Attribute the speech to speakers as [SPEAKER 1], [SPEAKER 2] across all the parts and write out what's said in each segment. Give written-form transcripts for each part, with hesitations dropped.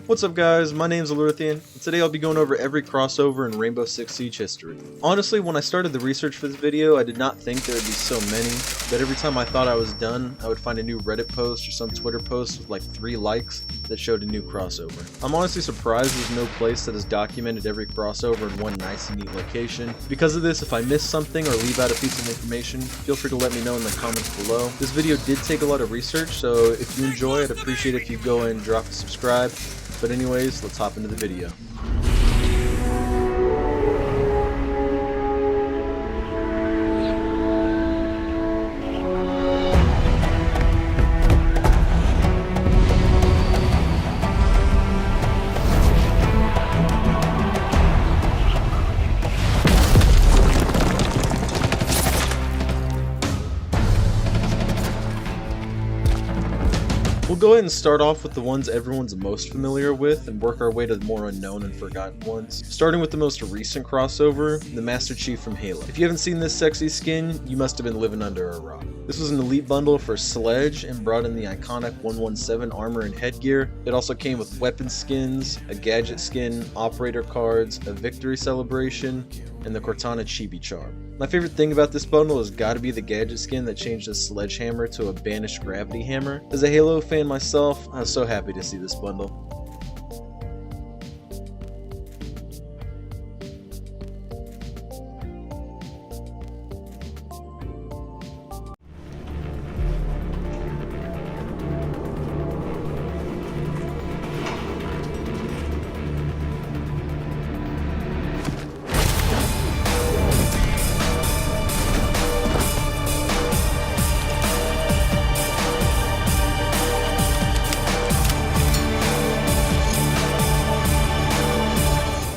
[SPEAKER 1] What's up guys, my name's La-Rith-Ian, and today I'll be going over every crossover in Rainbow Six Siege history. Honestly, when I started the research for this video, I did not think there would be so many, but every time I thought I was done, I would find a new Reddit post or some Twitter post with like 3 likes that showed a new crossover. I'm honestly surprised there's no place that has documented every crossover in one nice and neat location. Because of this, if I miss something or leave out a piece of information, feel free to let me know in the comments below. This video did take a lot of research, so if you enjoy, I'd appreciate it if you go and drop a subscribe. But anyways, let's hop into the video. We'll go ahead and start off with the ones everyone's most familiar with and work our way to the more unknown and forgotten ones. Starting with the most recent crossover, the Master Chief from Halo. If you haven't seen this sexy skin, you must have been living under a rock. This was an elite bundle for Sledge and brought in the iconic 117 armor and headgear. It also came with weapon skins, a gadget skin, operator cards, a victory celebration, and the Cortana Chibi charm. My favorite thing about this bundle has got to be the gadget skin that changed the sledgehammer to a banished gravity hammer. As a Halo fan myself, I was so happy to see this bundle.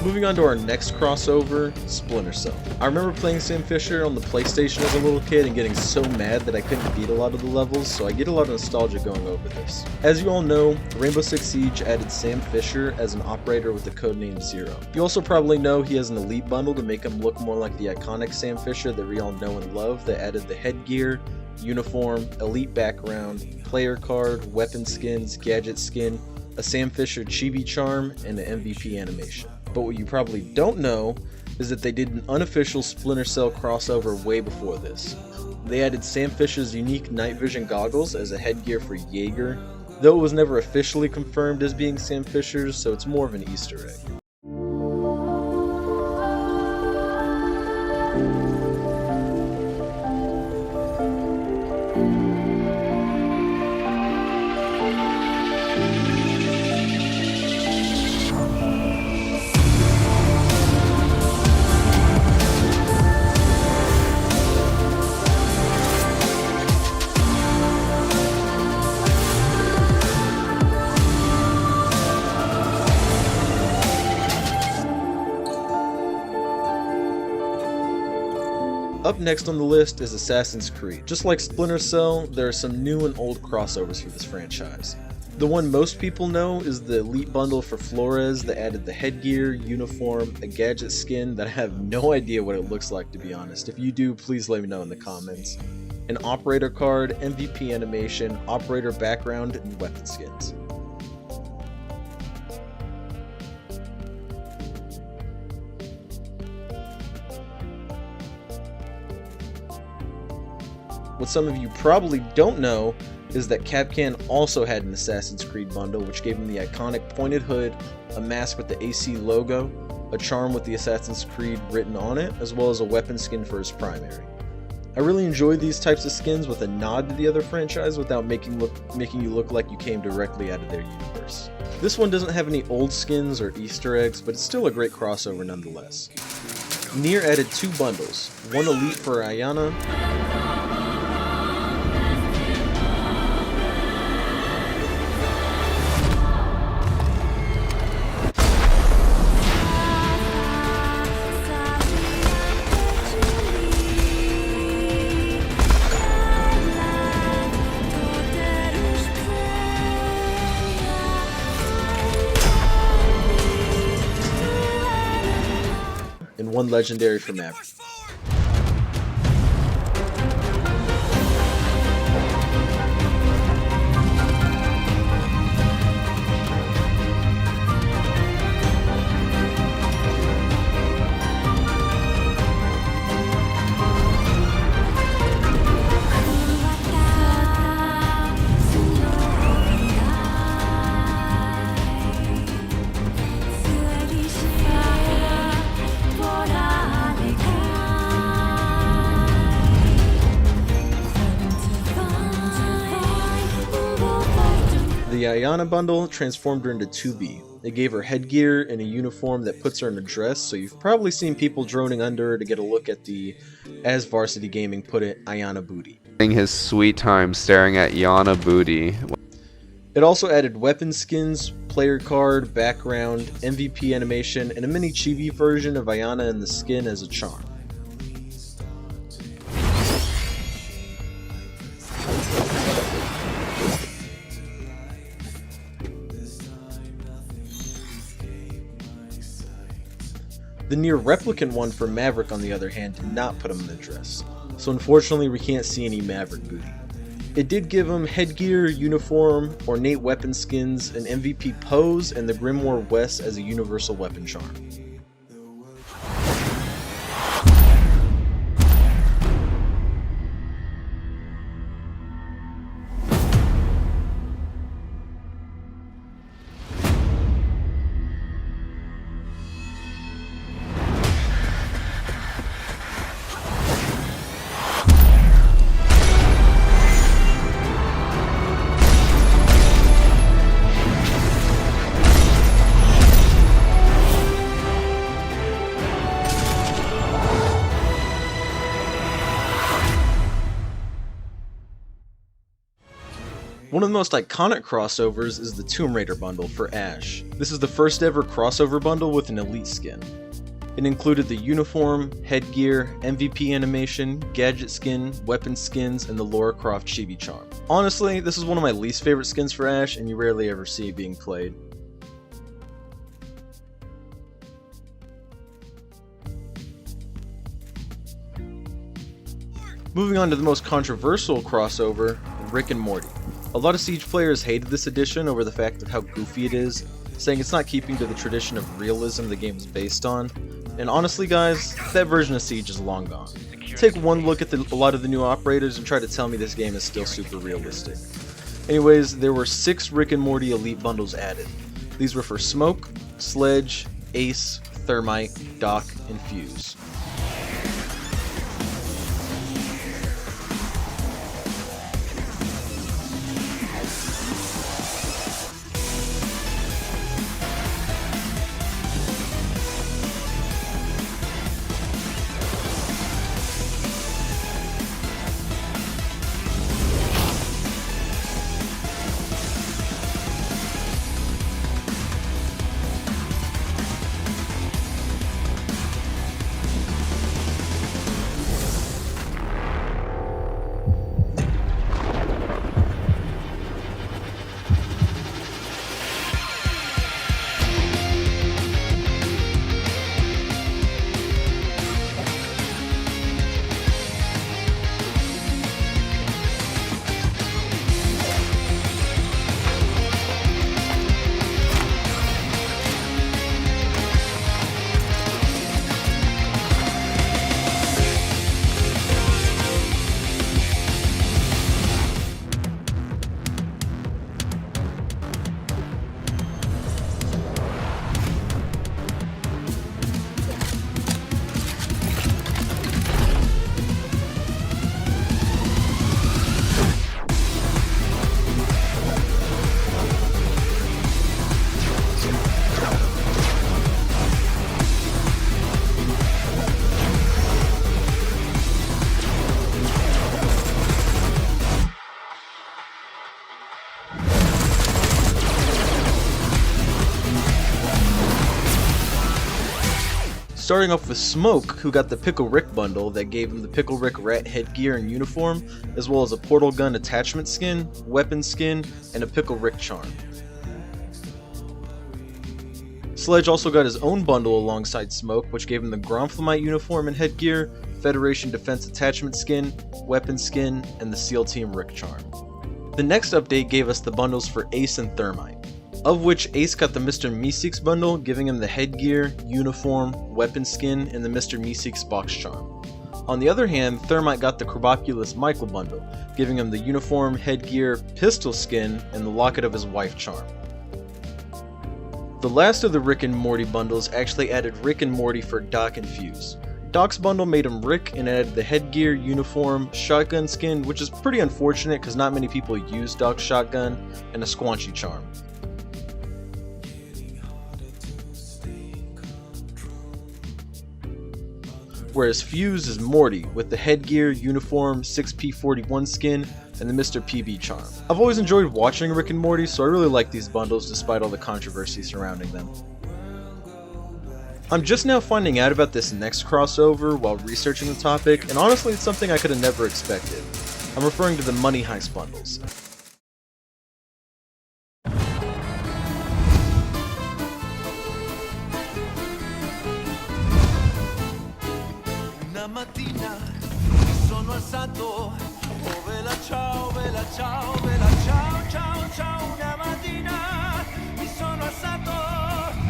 [SPEAKER 1] Moving on to our next crossover, Splinter Cell. I remember playing Sam Fisher on the PlayStation as a little kid and getting so mad that I couldn't beat a lot of the levels, so I get a lot of nostalgia going over this. As you all know, Rainbow Six Siege added Sam Fisher as an operator with the codename Zero. You also probably know he has an elite bundle to make him look more like the iconic Sam Fisher that we all know and love that added the headgear, uniform, elite background, player card, weapon skins, gadget skin, a Sam Fisher chibi charm, and an MVP animation. But what you probably don't know is that they did an unofficial Splinter Cell crossover way before this. They added Sam Fisher's unique night vision goggles as a headgear for Jaeger, though it was never officially confirmed as being Sam Fisher's, so it's more of an Easter egg. Up next on the list is Assassin's Creed. Just like Splinter Cell, there are some new and old crossovers for this franchise. The one most people know is the Elite Bundle for Flores that added the headgear, uniform, a gadget skin that I have no idea what it looks like, to be honest. If you do, please let me know in the comments. An operator card, MVP animation, operator background, and weapon skins. What some of you probably don't know is that Capcan also had an Assassin's Creed bundle, which gave him the iconic pointed hood, a mask with the AC logo, a charm with the Assassin's Creed written on it, as well as a weapon skin for his primary. I really enjoyed these types of skins with a nod to the other franchise without making you look like you came directly out of their universe. This one doesn't have any old skins or Easter eggs, but it's still a great crossover nonetheless. Nier added 2 bundles, one Elite for Ayana, and one legendary for Maverick. Ayana bundle transformed her into 2B. It gave her headgear and a uniform that puts her in a dress, so you've probably seen people droning under her to get a look at the, as Varsity Gaming put it, Ayana booty.
[SPEAKER 2] His sweet time staring at Yana booty.
[SPEAKER 1] It also added weapon skins, player card, background, MVP animation, and a mini chibi version of Ayana and the skin as a charm. The near replicant one for Maverick, on the other hand, did not put him in the dress, so unfortunately we can't see any Maverick booty. It did give him headgear, uniform, ornate weapon skins, an MVP pose, and the Grimoire West as a universal weapon charm. One of the most iconic crossovers is the Tomb Raider bundle for Ash. This is the first ever crossover bundle with an elite skin. It included the uniform, headgear, MVP animation, gadget skin, weapon skins, and the Lara Croft chibi charm. Honestly, this is one of my least favorite skins for Ash, and you rarely ever see it being played. Moving on to the most controversial crossover, Rick and Morty. A lot of Siege players hated this edition over the fact of how goofy it is, saying it's not keeping to the tradition of realism the game is based on, and honestly guys, that version of Siege is long gone. Take one look at a lot of the new operators and try to tell me this game is still super realistic. Anyways, there were 6 Rick and Morty Elite bundles added. These were for Smoke, Sledge, Ace, Thermite, Doc, and Fuse. Starting off with Smoke, who got the Pickle Rick bundle that gave him the Pickle Rick rat headgear and uniform, as well as a portal gun attachment skin, weapon skin, and a Pickle Rick charm. Sledge also got his own bundle alongside Smoke, which gave him the Gromflemite uniform and headgear, Federation defense attachment skin, weapon skin, and the SEAL Team Rick charm. The next update gave us the bundles for Ace and Thermite, of which Ace got the Mr. Meeseeks bundle, giving him the headgear, uniform, weapon skin, and the Mr. Meeseeks box charm. On the other hand, Thermite got the Craboculus Michael bundle, giving him the uniform, headgear, pistol skin, and the Locket of his Wife charm. The last of the Rick and Morty bundles actually added Rick and Morty for Doc and Fuse. Doc's bundle made him Rick and added the headgear, uniform, shotgun skin, which is pretty unfortunate because not many people use Doc's shotgun, and a squanchy charm. Whereas Fuse is Morty with the headgear, uniform, 6P41 skin, and the Mr. PB charm. I've always enjoyed watching Rick and Morty, so I really like these bundles despite all the controversy surrounding them. I'm just now finding out about this next crossover while researching the topic, and honestly it's something I could have never expected. I'm referring to the Money Heist bundles.
[SPEAKER 3] Una mattina mi sono alzato, oh vela ciao, vela ciao, vela ciao, ciao, ciao. Una mattina mi sono alzato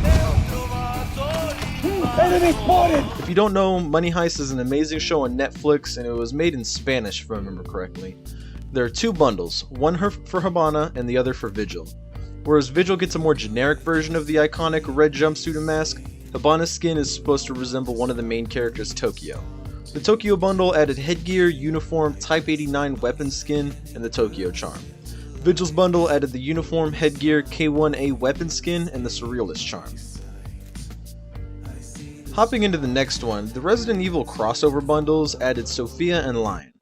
[SPEAKER 3] e ho trovato l'imbarazzo.
[SPEAKER 1] If you don't know, Money Heist is an amazing show on Netflix, and it was made in Spanish if I remember correctly. There are two bundles, one for Habana and the other for Vigil. Whereas Vigil gets a more generic version of the iconic red jumpsuit and mask, Habana's skin is supposed to resemble one of the main characters, Tokyo. The Tokyo bundle added headgear, uniform, Type 89 weapon skin, and the Tokyo charm. Vigil's bundle added the uniform, headgear, K1A weapon skin, and the Surrealist charm. Hopping into the next one, the Resident Evil crossover bundles added Sophia and Lion.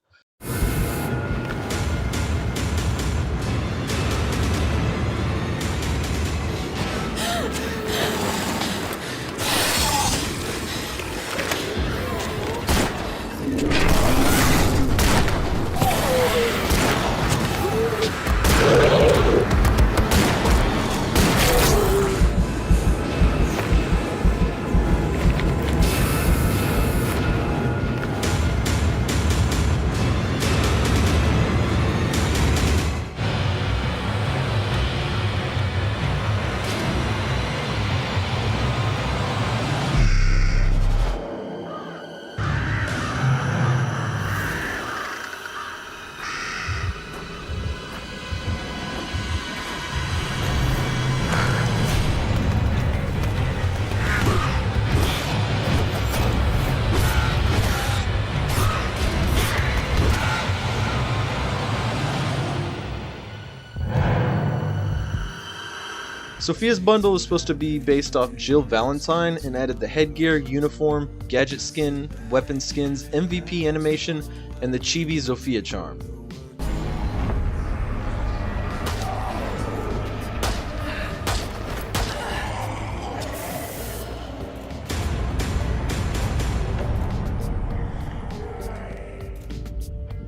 [SPEAKER 1] Sophia's bundle is supposed to be based off Jill Valentine and added the headgear, uniform, gadget skin, weapon skins, MVP animation, and the chibi Zofia charm.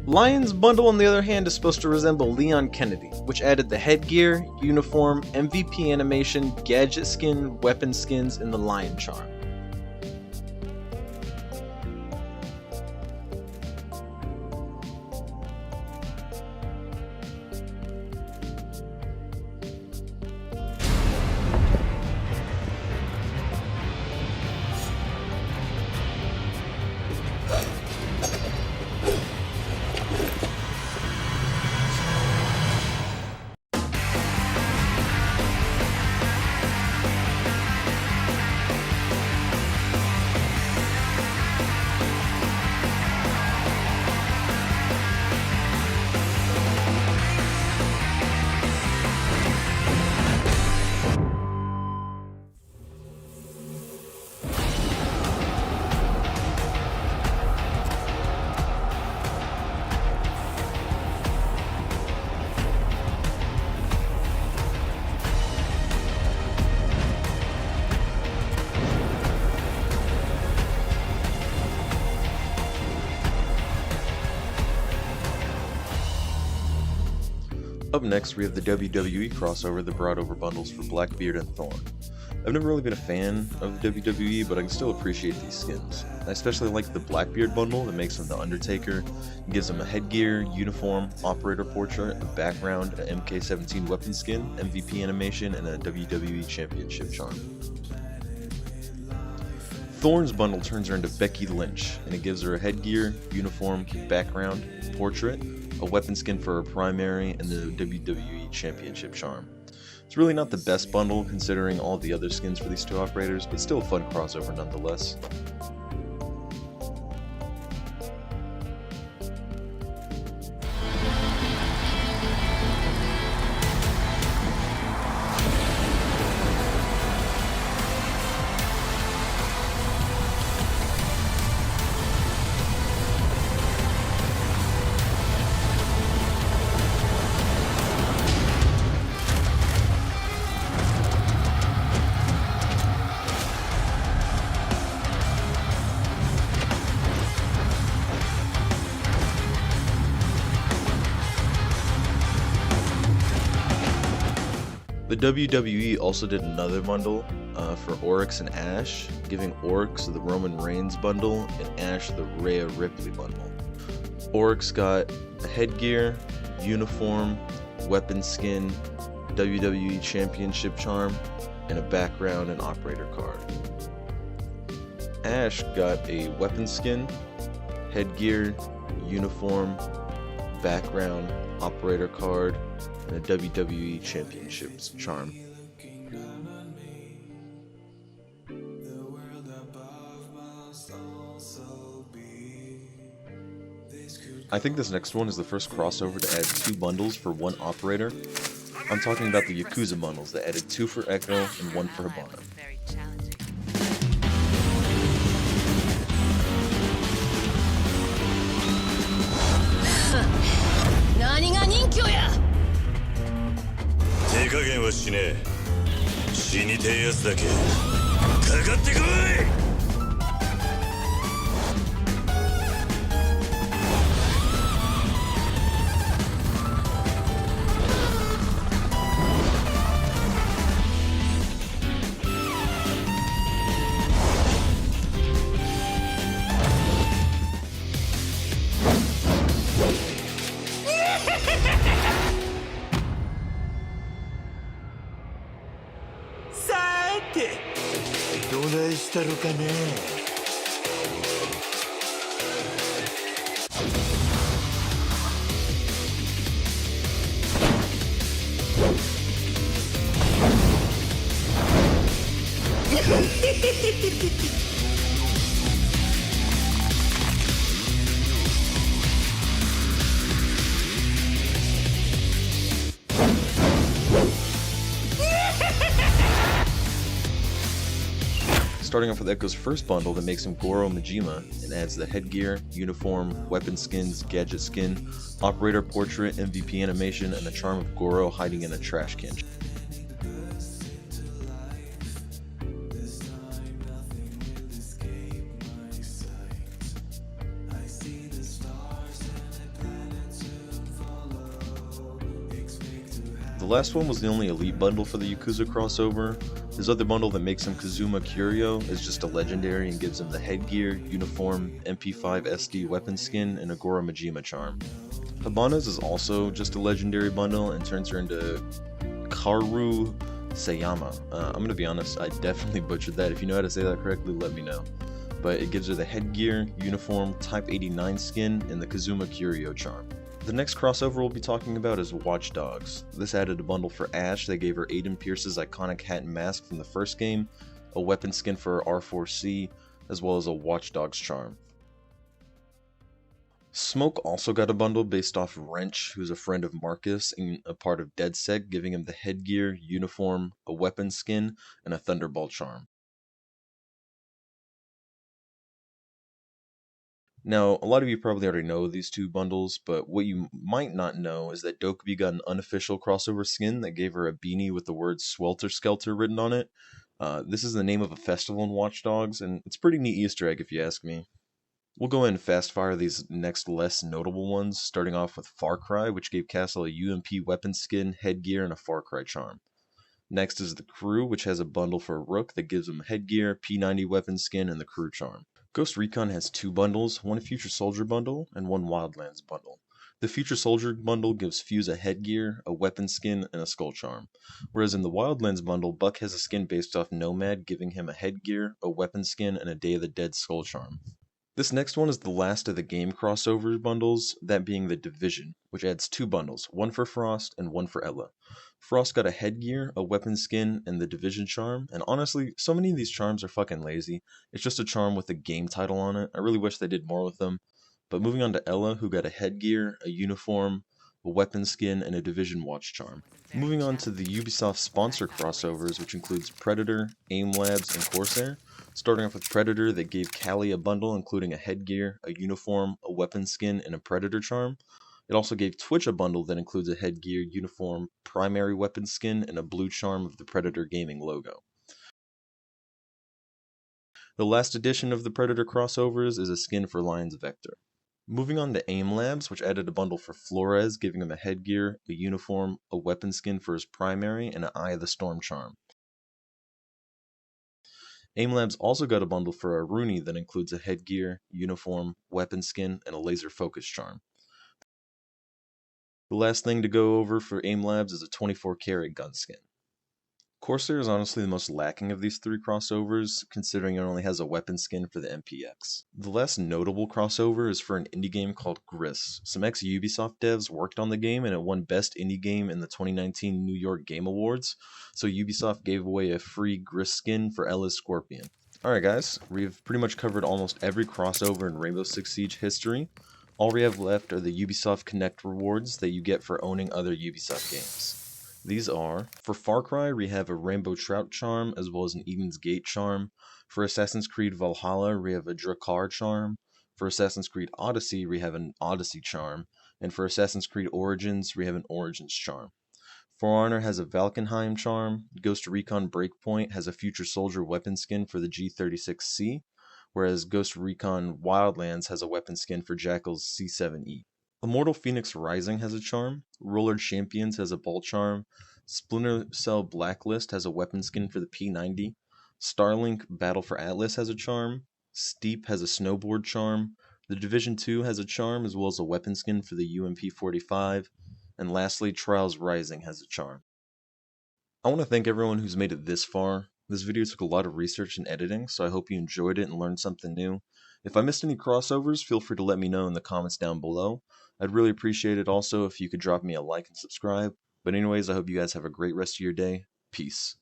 [SPEAKER 1] Lion's bundle, on the other hand, is supposed to resemble Leon Kennedy, which added the headgear, uniform, MVP animation, gadget skin, weapon skins, and the Lion charm. Up next, we have the WWE crossover that brought over bundles for Blackbeard and Thorn. I've never really been a fan of the WWE, but I can still appreciate these skins. I especially like the Blackbeard bundle that makes him the Undertaker, and gives him a headgear, uniform, operator portrait, a background, an MK17 weapon skin, MVP animation, and a WWE Championship charm. Thorn's bundle turns her into Becky Lynch, and it gives her a headgear, uniform, background, portrait, a weapon skin for her primary, and the WWE Championship charm. It's really not the best bundle considering all the other skins for these two operators, but still a fun crossover nonetheless. WWE also did another bundle for Oryx and Ash, giving Oryx the Roman Reigns bundle and Ash the Rhea Ripley bundle. Oryx got a headgear, uniform, weapon skin, WWE Championship charm, and a background and operator card. Ash got a weapon skin, headgear, uniform, background, operator card, and a WWE Championships charm. I think this next one is the first crossover to add 2 bundles for 1 operator. I'm talking about the Yakuza bundles that added 2 for Echo and 1 for Hibana. Starting off with Echo's first bundle that makes him Goro Majima and adds the headgear, uniform, weapon skins, gadget skin, operator portrait, MVP animation, and the charm of Goro hiding in a trash can. The last one was the only elite bundle for the Yakuza crossover. His other bundle that makes him Kazuma Curio is just a legendary and gives him the headgear, uniform, MP5 SD weapon skin, and a Goro Majima charm. Hibana's is also just a legendary bundle and turns her into Karu Sayama. I'm gonna be honest, I definitely butchered that. If you know how to say that correctly, let me know. But it gives her the headgear, uniform, Type 89 skin, and the Kazuma Curio charm. The next crossover we'll be talking about is Watch Dogs. This added a bundle for Ash that gave her Aiden Pierce's iconic hat and mask from the first game, a weapon skin for R4C, as well as a Watch Dogs charm. Smoke also got a bundle based off Wrench, who's a friend of Marcus and a part of DedSec, giving him the headgear, uniform, a weapon skin, and a Thunderball charm. Now, a lot of you probably already know these 2 bundles, but what you might not know is that Dokubi got an unofficial crossover skin that gave her a beanie with the words Swelter Skelter written on it. This is the name of a festival in Watch Dogs, and it's a pretty neat Easter egg if you ask me. We'll go ahead and fast fire these next less notable ones, starting off with Far Cry, which gave Castle a UMP weapon skin, headgear, and a Far Cry charm. Next is the Crew, which has a bundle for Rook that gives him headgear, P90 weapon skin, and the Crew charm. Ghost Recon has 2 bundles, one Future Soldier bundle and one Wildlands bundle. The Future Soldier bundle gives Fuse a headgear, a weapon skin, and a skull charm, whereas in the Wildlands bundle, Buck has a skin based off Nomad, giving him a headgear, a weapon skin, and a Day of the Dead skull charm. This next one is the last of the game crossover bundles, that being the Division, which adds 2 bundles, one for Frost and one for Ella. Frost got a headgear, a weapon skin, and the Division charm, and honestly, so many of these charms are fucking lazy. It's just a charm with a game title on it. I really wish they did more with them. But moving on to Ella, who got a headgear, a uniform, a weapon skin, and a Division watch charm. Moving on to the Ubisoft sponsor crossovers, which includes Predator, AIM Labs, and Corsair. Starting off with Predator, they gave Callie a bundle including a headgear, a uniform, a weapon skin, and a Predator charm. It also gave Twitch a bundle that includes a headgear, uniform, primary weapon skin, and a blue charm of the Predator Gaming logo. The last edition of the Predator crossovers is a skin for Lion's Vector. Moving on to Aim Labs, which added a bundle for Flores, giving him a headgear, a uniform, a weapon skin for his primary, and an Eye of the Storm charm. Aim Labs also got a bundle for Aruni that includes a headgear, uniform, weapon skin, and a laser focus charm. The last thing to go over for Aim Labs is a 24 karat gun skin. Corsair is honestly the most lacking of these three crossovers, considering it only has a weapon skin for the MPX. The last notable crossover is for an indie game called Gris. Some ex-Ubisoft devs worked on the game and it won Best Indie Game in the 2019 New York Game Awards, so Ubisoft gave away a free Gris skin for Ella's Scorpion. Alright guys, we've pretty much covered almost every crossover in Rainbow Six Siege history. All we have left are the Ubisoft Connect rewards that you get for owning other Ubisoft games. These are, for Far Cry, we have a Rainbow Trout charm, as well as an Eden's Gate charm. For Assassin's Creed Valhalla, we have a Drakkar charm. For Assassin's Creed Odyssey, we have an Odyssey charm. And for Assassin's Creed Origins, we have an Origins charm. For Honor has a Valkenheim charm. Ghost Recon Breakpoint has a Future Soldier weapon skin for the G36C, whereas Ghost Recon Wildlands has a weapon skin for Jackal's C7E. Immortal Phoenix Rising has a charm, Roller Champions has a ball charm, Splinter Cell Blacklist has a weapon skin for the P90, Starlink Battle for Atlas has a charm, Steep has a snowboard charm, The Division 2 has a charm as well as a weapon skin for the UMP45, and lastly Trials Rising has a charm. I want to thank everyone who's made it this far. This video took a lot of research and editing, so I hope you enjoyed it and learned something new. If I missed any crossovers, feel free to let me know in the comments down below. I'd really appreciate it also if you could drop me a like and subscribe. But anyways, I hope you guys have a great rest of your day. Peace.